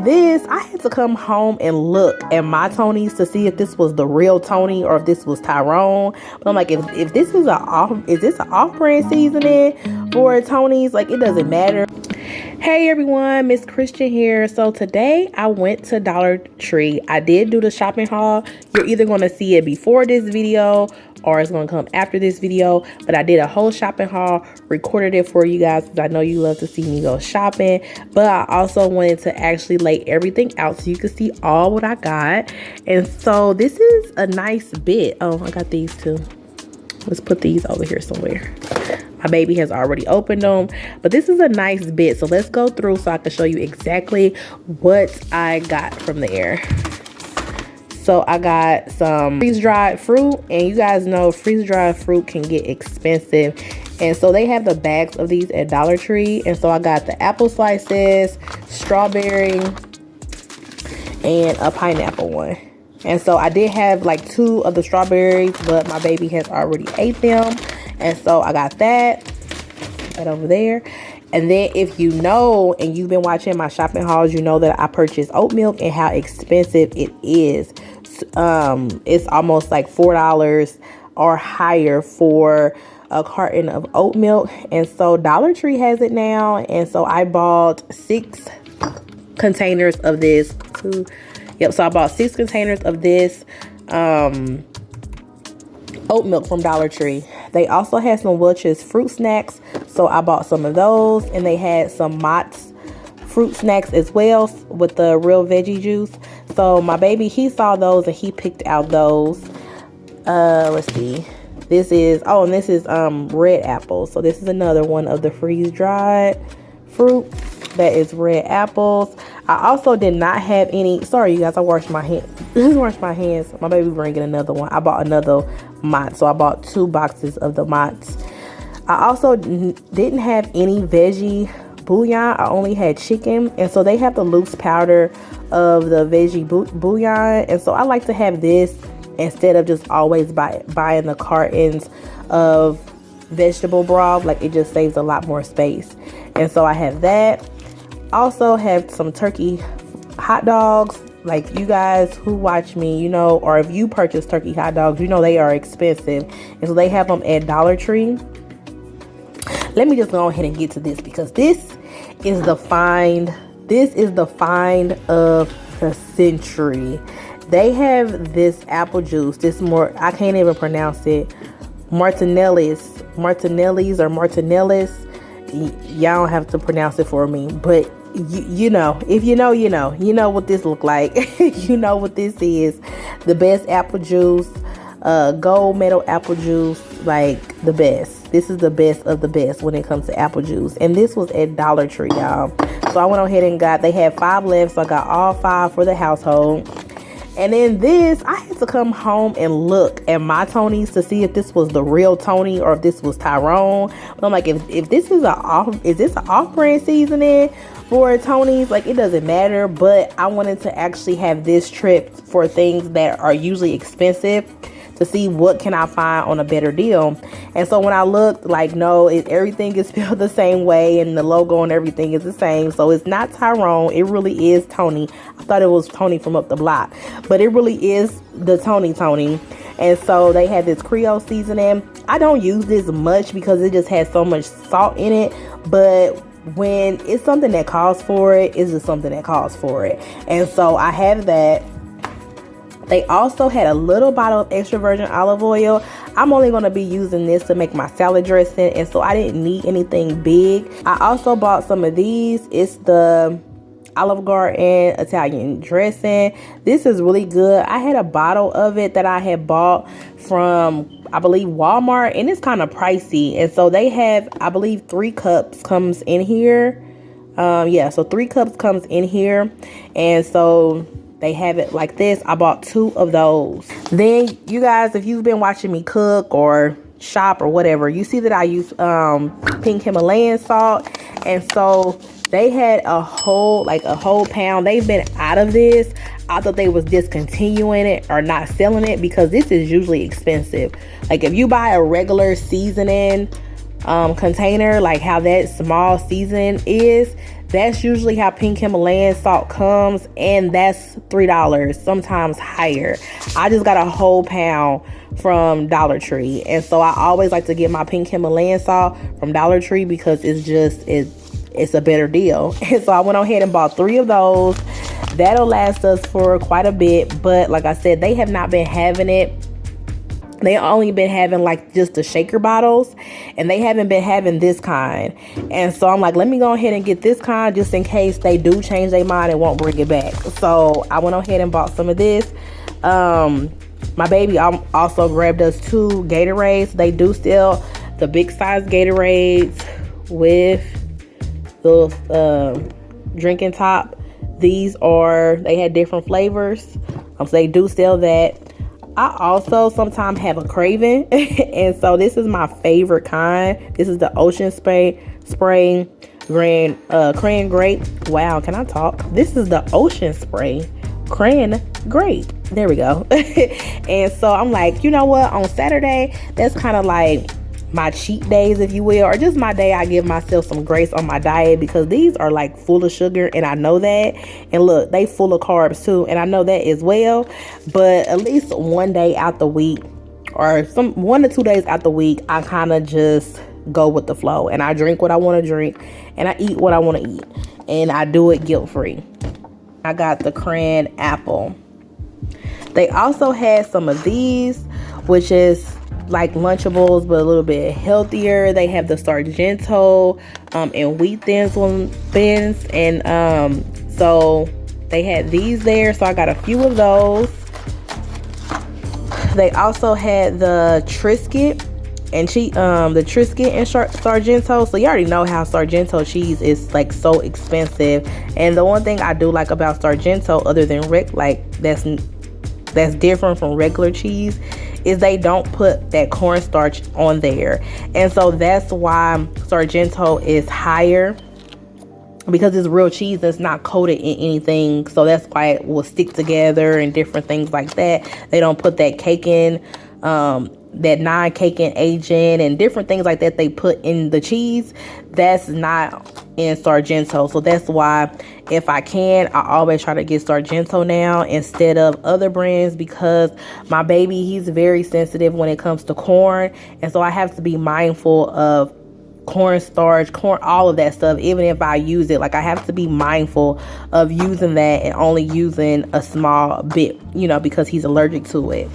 This, I had to come home and look at my Tonys to see if this was the real Tony or if this was Tyrone. But I'm like, if this is this an off-brand seasoning for Tonys? Like, it doesn't matter. Hey everyone, Miss Christian here. So today I went to Dollar Tree. I did do the shopping haul. You're either going to see it before this video or it's going to come after this video, but I did a whole shopping haul, recorded it for you guys because I know you love to see me go shopping. But I also wanted to actually lay everything out so you can see all what I got. And so this is a nice bit. Oh, I got these too. Let's put these over here somewhere. My baby has already opened them, but this is a nice bit. So let's go through so I can show you exactly what I got from there. So I got some freeze-dried fruit, and you guys know freeze-dried fruit can get expensive. And so they have the bags of these at Dollar Tree. And so I got the apple slices, strawberry, and a pineapple one. And so I did have like 2 of the strawberries, but my baby has already ate them. And so I got that right over there. And then if you know, and you've been watching my shopping hauls, you know that I purchased oat milk and how expensive it is. It's almost like $4 or higher for a carton of oat milk. And so Dollar Tree has it now. And so I bought 6 containers of this. So I bought 6 containers of this oat milk from Dollar Tree. They also had some Welch's fruit snacks, so I bought some of those. And they had some Mott's fruit snacks as well with the real veggie juice. So my baby, he saw those and he picked out those. Let's see. This is red apples. So this is another one of the freeze-dried fruit. That is red apples. I also did not have any. Sorry, you guys. I washed my hands. Washed my hands. My baby bringing another one. I bought another Mott, so I bought 2 boxes of the Motts. I also didn't have any veggie bouillon. I only had chicken, and so they have the loose powder of the veggie bouillon, and so I like to have this instead of just always buying the cartons of vegetable broth. Like, it just saves a lot more space, and so I have that. Also have some turkey hot dogs. Like, you guys who watch me, you know, or if you purchase turkey hot dogs, you know they are expensive. And so they have them at Dollar Tree. Let me just go ahead and get to this because this is the find. This is the find of the century. They have this apple juice. I can't even pronounce it. Martinelli's or Martinellis. Y'all don't have to pronounce it for me, but you know, if you know, you know what this look like. You know what this is. The best apple juice, gold medal apple juice, like the best. This is the best of the best when it comes to apple juice. And this was at Dollar Tree, y'all. So I went ahead and they had 5 left, so I got all 5 for the household. And then this, I had to come home and look at my Tonys to see if this was the real Tony or if this was Tyrone. But I'm like, if this is this an off-brand seasoning for Tonys? Like, it doesn't matter. But I wanted to actually have this trip for things that are usually expensive to see what can I find on a better deal. And so when I looked, like, no, everything is spelled the same way and the logo and everything is the same. So it's not Tyrone. It really is Tony. I thought it was Tony from up the block, but it really is the Tony. And so they had this Creole seasoning. I don't use this much because it just has so much salt in it, but when it's something that calls for it, it's just something that calls for it. And so I have that. They also had a little bottle of extra virgin olive oil. I'm only going to be using this to make my salad dressing, and so I didn't need anything big. I also bought some of these. It's the Olive Garden Italian dressing. This is really good. I had a bottle of it that I had bought from, I believe, Walmart, and it's kind of pricey. And so they have, I believe, 3 cups comes in here. So 3 cups comes in here, and so they have it like this. I bought 2 of those. Then, you guys, if you've been watching me cook or shop or whatever, you see that I use pink Himalayan salt. And so they had a whole pound. They've been out of this. I thought they was discontinuing it or not selling it because this is usually expensive. Like, if you buy a regular seasoning container, like how that small season is, That's usually how pink Himalayan salt comes, and that's $3, sometimes higher. I just got a whole pound from Dollar Tree, and so I always like to get my pink Himalayan salt from Dollar Tree because it's a better deal. And so I went ahead and bought 3 of those. That'll last us for quite a bit, but like I said, they have not been having it. They only been having like just the shaker bottles, and they haven't been having this kind. And so I'm like, let me go ahead and get this kind just in case they do change their mind and won't bring it back. So I went ahead and bought some of this. My baby also grabbed us 2 Gatorades. They do sell the big size Gatorades with the drinking top. They had different flavors. So they do sell that. I also sometimes have a craving, and so this is my favorite kind. This is the Ocean Spray Cran Grape. Wow, can I talk? This is the Ocean Spray Cran Grape. There we go. And so I'm like, you know what? On Saturday, that's kind of like my cheat days, if you will, or just my day I give myself some grace on my diet, because these are like full of sugar, and I know that. And look, they full of carbs too, and I know that as well. But at least one day out the week, or 1 to 2 days out the week, I kind of just go with the flow, and I drink what I want to drink, and I eat what I want to eat, and I do it guilt-free. I got the Cran Apple. They also had some of these, which is like Lunchables, but a little bit healthier. They have the Sargento and wheat thins, and so they had these there, so I got a few of those. They also had the Triscuit and Sargento. So you already know how Sargento cheese is like so expensive, and the one thing I do like about Sargento, other than that's different from regular cheese, is they don't put that cornstarch on there. And so that's why Sargento is higher, because it's real cheese that's not coated in anything. So that's why it will stick together and different things like that. They don't put that that non-caking agent and different things like that they put in the cheese. That's not in Sargento. So that's why, if I can, I always try to get Sargento now instead of other brands, because my baby, he's very sensitive when it comes to corn, and so I have to be mindful of cornstarch, all of that stuff. Even if I use it, like, I have to be mindful of using that and only using a small bit, because he's allergic to it.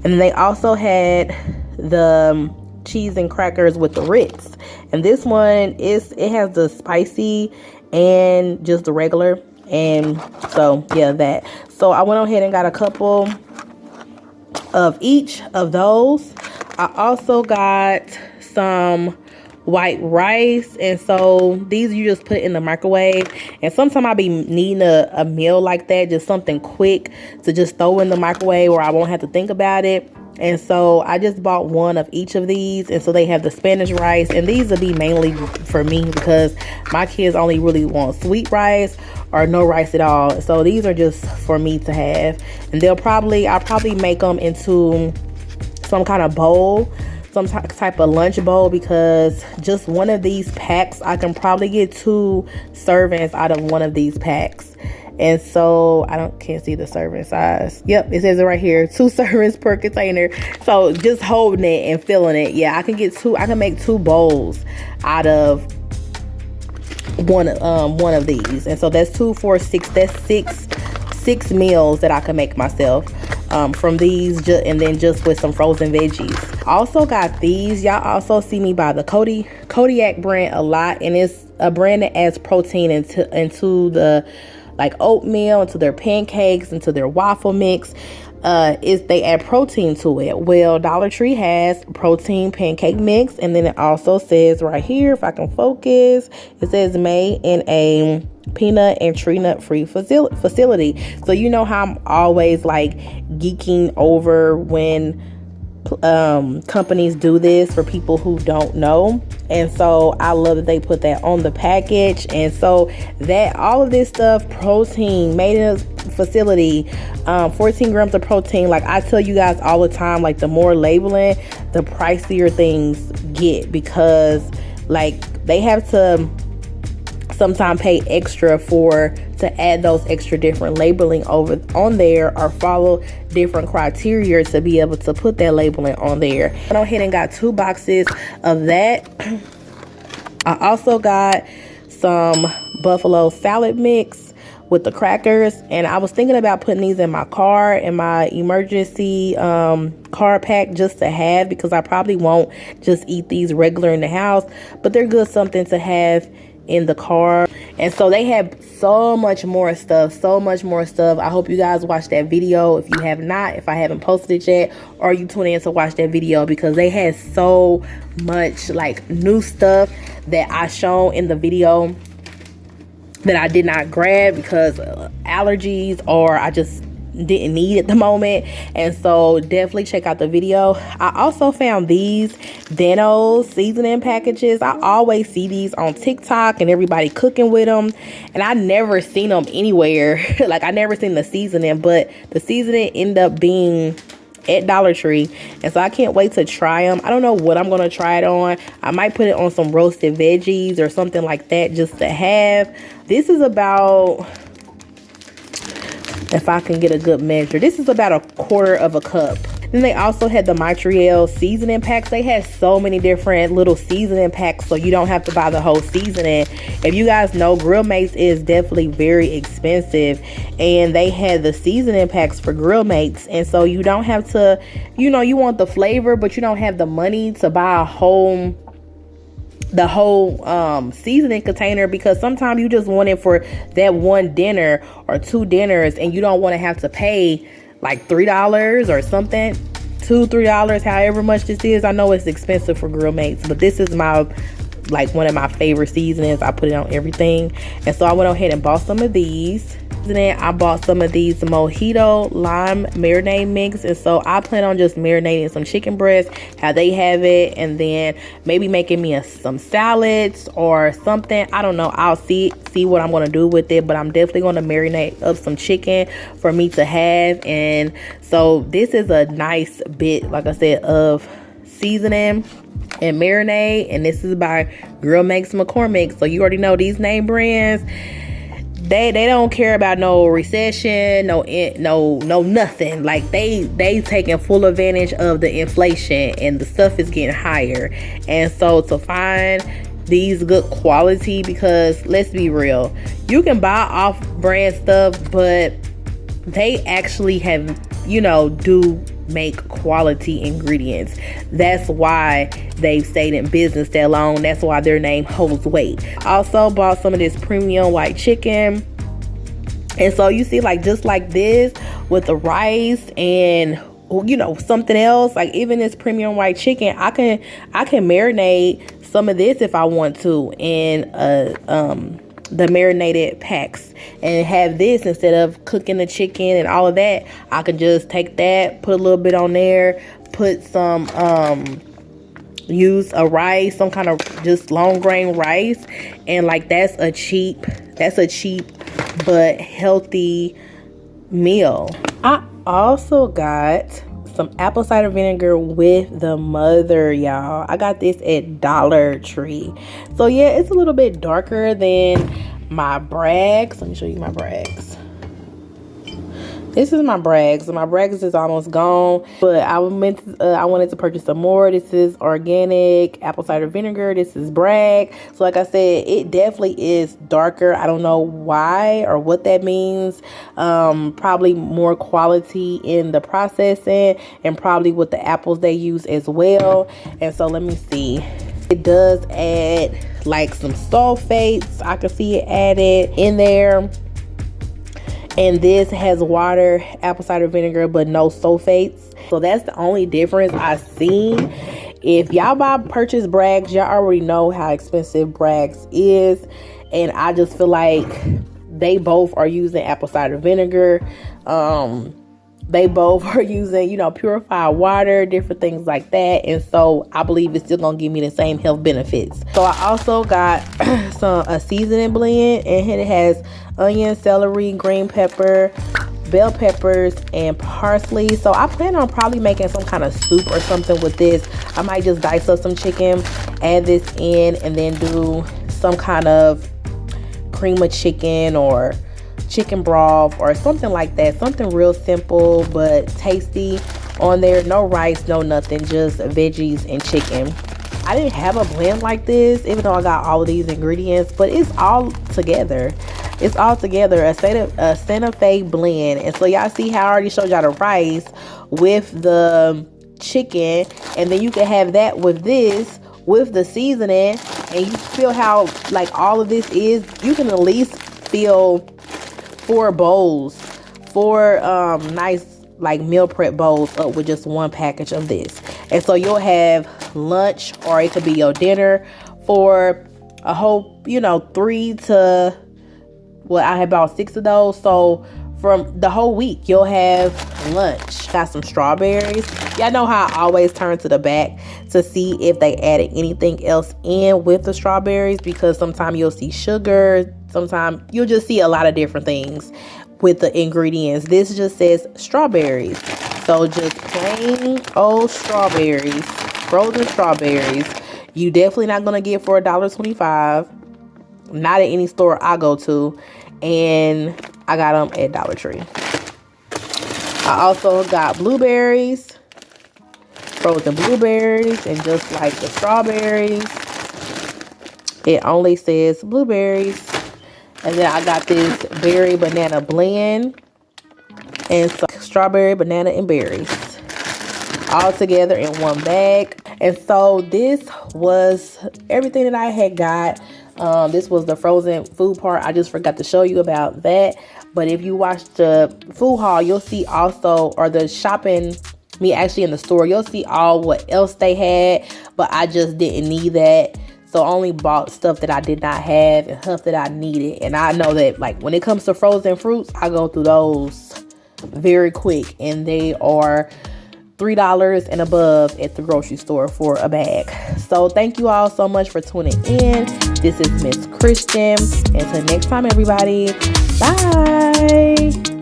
And then they also had the cheese and crackers with the Ritz, and this one it has the spicy and just the regular, and so yeah, that. So I went ahead and got a couple of each of those. I also got some white rice, and so these you just put in the microwave. And sometimes I'll be needing a meal like that, just something quick to just throw in the microwave where I won't have to think about it. And so I just bought 1 of each of these, and so they have the Spanish rice, and these will be mainly for me because my kids only really want sweet rice or no rice at all. So these are just for me to have, and I'll probably make them into some kind of bowl, some type of lunch bowl, because just one of these packs, I can probably get 2 servings out of one of these packs. And so can't see the serving size. Yep, it says it right here, 2 servings per container. So just holding it and filling it, yeah, I can make 2 bowls out of one of these. And so that's 2, 4, 6. That's six meals that I can make myself from these, and then just with some frozen veggies. Also got these. Y'all also see me buy the Kodiak brand a lot, and it's a brand that adds protein into the like oatmeal, into their pancakes, into their waffle mix. They add protein to it. Well, Dollar Tree has protein pancake mix, and then it also says right here, if I can focus, it says made in a peanut and tree nut free facility. So you know how I'm always like geeking over when companies do this for people who don't know, and so I love that they put that on the package. And so that all of this stuff, protein, made in a facility, 14 grams of protein. Like I tell you guys all the time, like the more labeling, the pricier things get, because like they have to sometimes pay extra to add those extra different labeling over on there, or follow different criteria to be able to put that labeling on there. I went ahead and got 2 boxes of that. I also got some buffalo salad mix with the crackers, and I was thinking about putting these in my car, in my emergency car pack, just to have, because I probably won't just eat these regular in the house, but they're good something to have in the car. And so they have so much more stuff. I hope you guys watch that video if you have not, if I haven't posted it yet, or you tune in to watch that video, because they had so much like new stuff that I shown in the video that I did not grab because allergies, or I just didn't need at the moment. And so definitely check out the video. I also found these Dano's seasoning packages. I always see these on TikTok and everybody cooking with them, and I never seen them anywhere. Like, I never seen the seasoning, but the seasoning ended up being at Dollar Tree, and so I can't wait to try them. I don't know what I'm gonna try it on. I might put it on some roasted veggies or something like that, just to have. This is about, if I can get a good measure, this is about 1/4 cup. Then they also had the Montreal seasoning packs. They had so many different little seasoning packs, so you don't have to buy the whole seasoning. If you guys know, grill mates is definitely very expensive, and they had the seasoning packs for grill mates, and so you don't have to, you know, you want the flavor, but you don't have the money to buy the whole seasoning container, because sometimes you just want it for that one dinner or 2 dinners, and you don't want to have to pay like $3 or something, $2-3, however much this is. I know it's expensive for grill mates, but this is my, like, one of my favorite seasonings. I put it on everything, and so I went ahead and bought some of these. And then I bought some of these mojito lime marinade mix, and so I plan on just marinating some chicken breast how they have it, and then maybe making me some salads or something. I don't know. I'll see what I'm going to do with it, but I'm definitely going to marinate up some chicken for me to have. And so this is a nice bit, like I said, of seasoning and marinade, and this is by Grill Makes McCormick. So you already know these name brands. They don't care about no recession, no nothing. Like, they taking full advantage of the inflation, and the stuff is getting higher. And so to find these good quality, because let's be real, you can buy off brand stuff, but they actually have, you know, do make quality ingredients. That's why they've stayed in business that long. That's why their name holds weight. Also bought some of this premium white chicken, and so you see, like, just like this with the rice and, you know, something else, like even this premium white chicken, I can marinate some of this if I want to in the marinated packs, and have this instead of cooking the chicken and all of that. I can just take that, put a little bit on there, put some use a rice, some kind of just long grain rice, and like that's a cheap but healthy meal. I also got some apple cider vinegar with the mother, y'all. I got this at Dollar Tree. So yeah, it's a little bit darker than my Bragg's. Let me show you my Bragg's. This is my Bragg's. My Bragg's is almost gone, but I wanted to purchase some more. This is organic apple cider vinegar. This is Bragg. So like I said, it definitely is darker. I don't know why or what that means. Probably more quality in the processing, and probably with the apples they use as well. And so let me see. It does add like some sulfates. I can see it added in there. And this has water, apple cider vinegar, but no sulfates. So that's the only difference I've seen. If y'all purchase Bragg's, y'all already know how expensive Bragg's is. And I just feel like they both are using apple cider vinegar. They both are using, you know, purified water, different things like that. And so I believe it's still going to give me the same health benefits. So I also got a seasoning blend, and it has onion, celery, green pepper, bell peppers, and parsley. So I plan on probably making some kind of soup or something with this. I might just dice up some chicken, add this in, and then do some kind of cream of chicken or chicken broth or something like that. Something real simple but tasty on there. No rice, no nothing, just veggies and chicken. I didn't have a blend like this, even though I got all of these ingredients, but it's all together. It's all together, a Santa Fe blend. And so y'all see how I already showed y'all the rice with the chicken, and then you can have that with this, with the seasoning, and you feel how like all of this is, you can at least fill 4 bowls, 4 nice like meal prep bowls up with just one package of this. And so you'll have lunch, or it could be your dinner for a whole, 3 to, well, I had about 6 of those. So from the whole week, you'll have lunch. Got some strawberries. Y'all know how I always turn to the back to see if they added anything else in with the strawberries, because sometimes you'll see sugar, sometimes you'll just see a lot of different things with the ingredients. This just says strawberries. So just plain old strawberries, frozen strawberries. You definitely not going to get for $1.25. Not at any store I go to. And I got them at Dollar Tree. I also got blueberries, frozen blueberries, and just like the strawberries, it only says blueberries. And then I got this berry banana blend and some strawberry, banana, and berries all together in one bag. And so this was everything that I had got. This was the frozen food part. I just forgot to show you about that. But if you watch the food haul, you'll see also, or the shopping, me actually in the store, you'll see all what else they had. But I just didn't need that. So I only bought stuff that I did not have and stuff that I needed. And I know that like when it comes to frozen fruits, I go through those very quick. And they are $3 and above at the grocery store for a bag. So thank you all so much for tuning in. This is Miss Christian. Until next time, everybody. Bye.